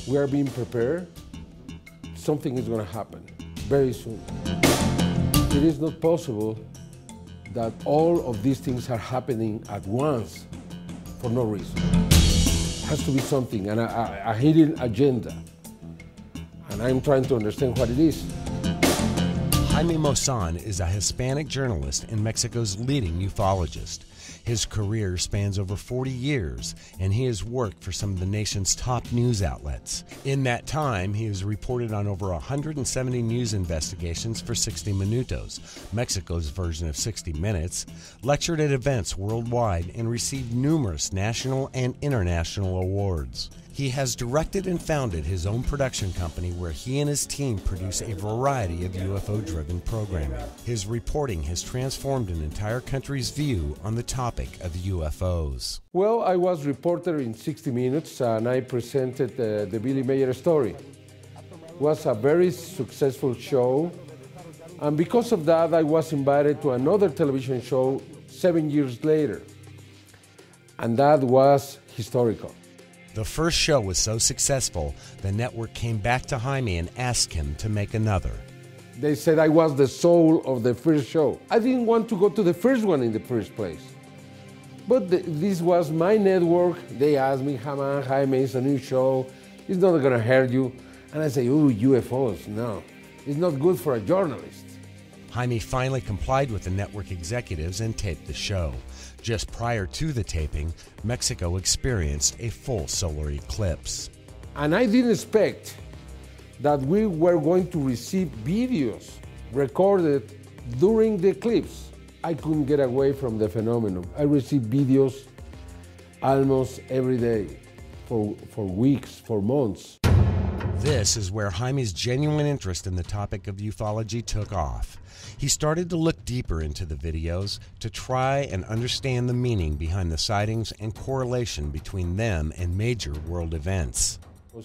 We are being prepared. Something is going to happen very soon. It is not possible that all of these things are happening at once for no reason. It has to be something, and a hidden agenda. And I'm trying to understand what it is. Jaime Maussan is a Hispanic journalist and Mexico's leading ufologist. His career spans over 40 years, and he has worked for some of the nation's top news outlets. In that time, he has reported on over 170 news investigations for 60 Minutos, Mexico's version of 60 Minutes, lectured at events worldwide, and received numerous national and international awards. He has directed and founded his own production company where he and his team produce a variety of UFO-driven programming. His reporting has transformed an entire country's view on the topic of UFOs. Well, I was reporter in 60 Minutes and I presented the Billy Mayer story. It was a very successful show, and because of that I was invited to another television show 7 years later, and that was historical. The first show was so successful, the network came back to Jaime and asked him to make another. They said I was the soul of the first show. I didn't want to go to the first one in the first place. But this was my network. They asked me, Jaime, it's a new show. It's not going to hurt you. And I say, ooh, UFOs, no. It's not good for a journalist. Jaime finally complied with the network executives and taped the show. Just prior to the taping, Mexico experienced a full solar eclipse. And I didn't expect that we were going to receive videos recorded during the eclipse. I couldn't get away from the phenomenon. I received videos almost every day, for weeks, for months. This is where Jaime's genuine interest in the topic of ufology took off. He started to look deeper into the videos to try and understand the meaning behind the sightings and correlation between them and major world events.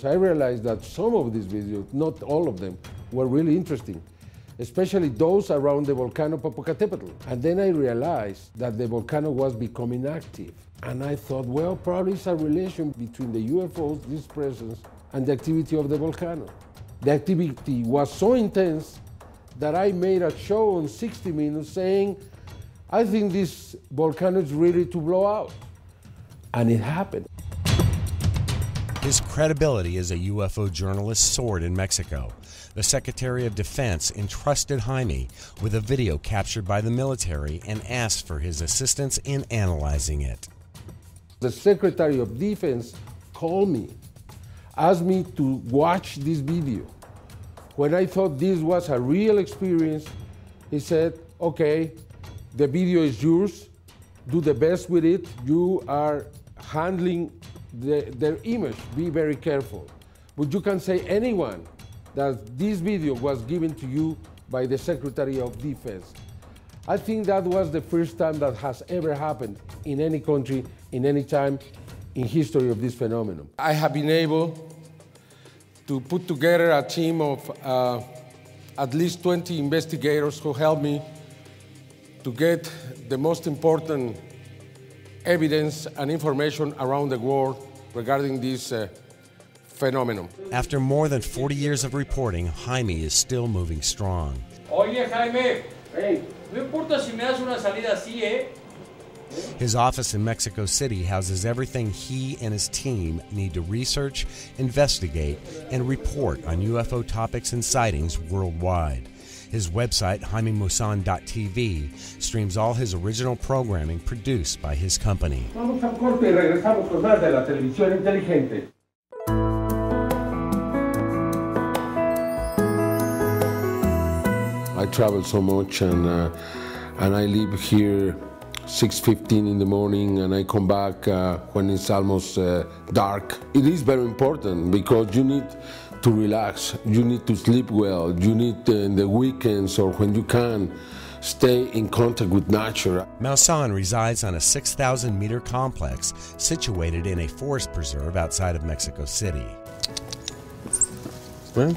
I realized that some of these videos, not all of them, were really interesting, especially those around the volcano Popocatépetl. And then I realized that the volcano was becoming active. And I thought, well, probably it's a relation between the UFOs, this presence, and the activity of the volcano. The activity was so intense that I made a show on 60 Minutes saying, I think this volcano is ready to blow out. And it happened. His credibility as a UFO journalist soared in Mexico. The Secretary of Defense entrusted Jaime with a video captured by the military and asked for his assistance in analyzing it. The Secretary of Defense called me, asked me to watch this video. When I thought this was a real experience, he said, okay, the video is yours, do the best with it. You are handling their image, be very careful. But you can say anyone that this video was given to you by the Secretary of Defense. I think that was the first time that has ever happened in any country, in any time in history of this phenomenon. I have been able to put together a team of at least 20 investigators who helped me to get the most important evidence and information around the world regarding this phenomenon. After more than 40 years of reporting, Jaime is still moving strong. Oye, Jaime, Hey. no importa si me das una salida así, ¿eh? His office in Mexico City houses everything he and his team need to research, investigate, and report on UFO topics and sightings worldwide. His website, JaimeMaussan.tv, streams all his original programming produced by his company. Vamos a corte y regresamos con más de la televisión inteligente. I travel so much and I live here 6:15 in the morning and I come back when it's almost dark. It is very important because you need to relax, you need to sleep well, you need in the weekends or when you can stay in contact with nature. Maussan resides on a 6,000-meter complex situated in a forest preserve outside of Mexico City. Well,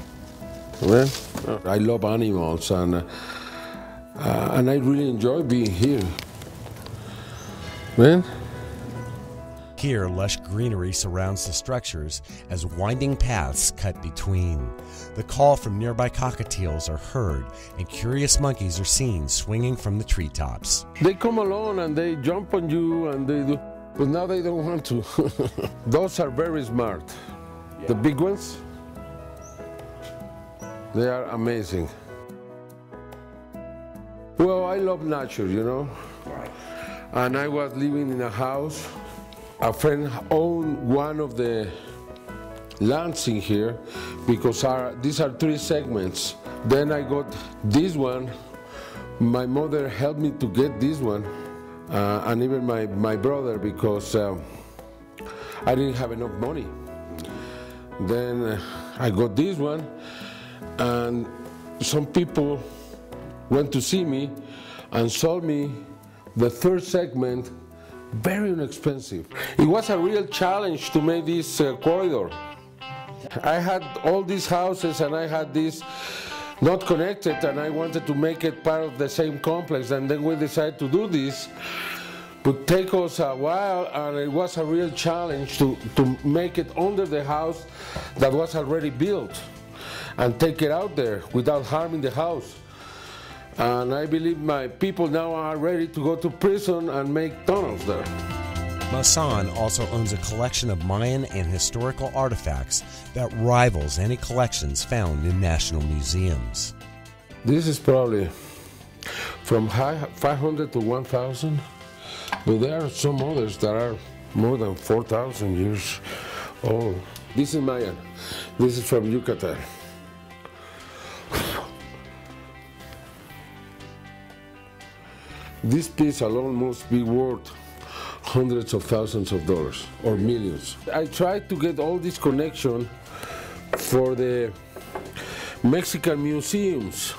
I love animals and I really enjoy being here. Man. Here, lush greenery surrounds the structures as winding paths cut between. The call from nearby cockatiels are heard, and curious monkeys are seen swinging from the treetops. They come along and they jump on you and they do, but now they don't want to. Those are very smart. Yeah. The big ones, they are amazing. Well, I love nature, you know. Right. And I was living in a house. A friend owned one of the lands in here because these are 3 segments. Then I got this one. My mother helped me to get this one, and even my brother, because I didn't have enough money. Then I got this one, and some people went to see me and sold me the 3rd segment, very inexpensive. It was a real challenge to make this corridor. I had all these houses and I had this not connected, and I wanted to make it part of the same complex, and then we decided to do this. It would take us a while, and it was a real challenge to make it under the house that was already built and take it out there without harming the house. And I believe my people now are ready to go to prison and make tunnels there. Maussan also owns a collection of Mayan and historical artifacts that rivals any collections found in national museums. This is probably from 500 to 1,000, but there are some others that are more than 4,000 years old. This is Mayan. This is from Yucatan. This piece alone must be worth hundreds of thousands of dollars or millions. I tried to get all this connection for the Mexican museums,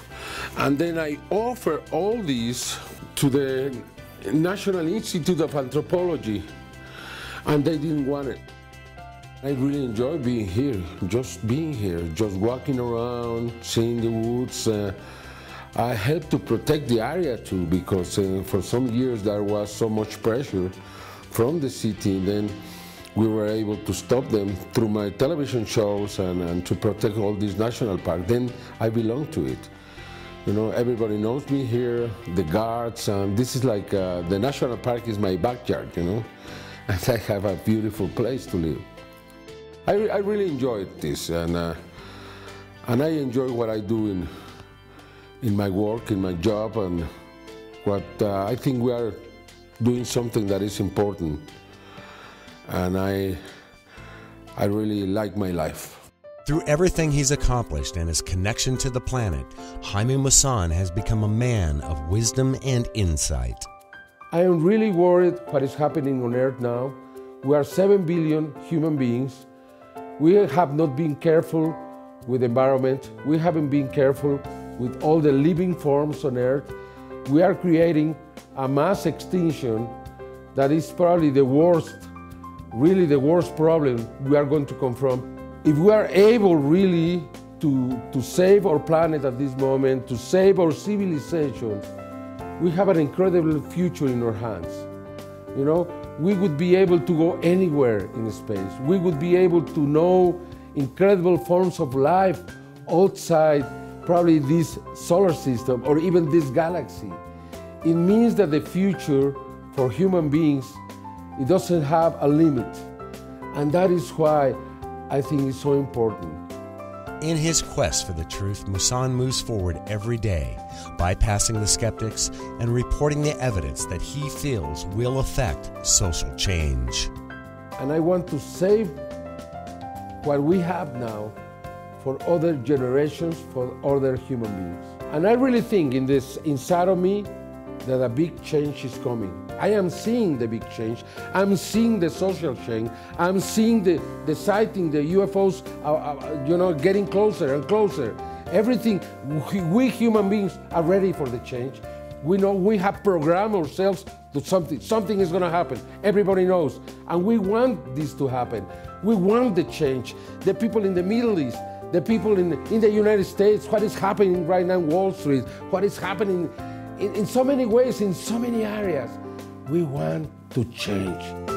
and then I offer all these to the National Institute of Anthropology, and they didn't want it. I really enjoy being here, just walking around, seeing the woods. I helped to protect the area too, because for some years there was so much pressure from the city. Then we were able to stop them through my television shows and to protect all these national parks. Then I belong to it. You know, everybody knows me here, the guards, and this is like the national park is my backyard, you know, and I have a beautiful place to live. I really enjoyed this, and I enjoy what I do in my work, in my job, and what I think we are doing something that is important, and I really like my life. Through everything he's accomplished and his connection to the planet, Jaime Maussan has become a man of wisdom and insight. I am really worried what is happening on Earth now. We are 7 billion human beings. We have not been careful with the environment. We haven't been careful with all the living forms on Earth. We are creating a mass extinction that is probably the worst, really the worst problem we are going to confront. If we are able really to save our planet at this moment, to save our civilization, we have an incredible future in our hands. You know, we would be able to go anywhere in space. We would be able to know incredible forms of life outside probably this solar system or even this galaxy. It means that the future for human beings, it doesn't have a limit. And that is why I think it's so important. In his quest for the truth, Maussan moves forward every day, bypassing the skeptics and reporting the evidence that he feels will affect social change. And I want to save what we have now for other generations, for other human beings. And I really think inside of me that a big change is coming. I am seeing the big change. I'm seeing the social change. I'm seeing the sighting, the UFOs, you know, getting closer and closer. Everything, we human beings are ready for the change. We know we have programmed ourselves to something. Something is going to happen. Everybody knows. And we want this to happen. We want the change. The people in the Middle East, the people in the United States, what is happening right now in Wall Street, what is happening in so many ways, in so many areas. We want to change.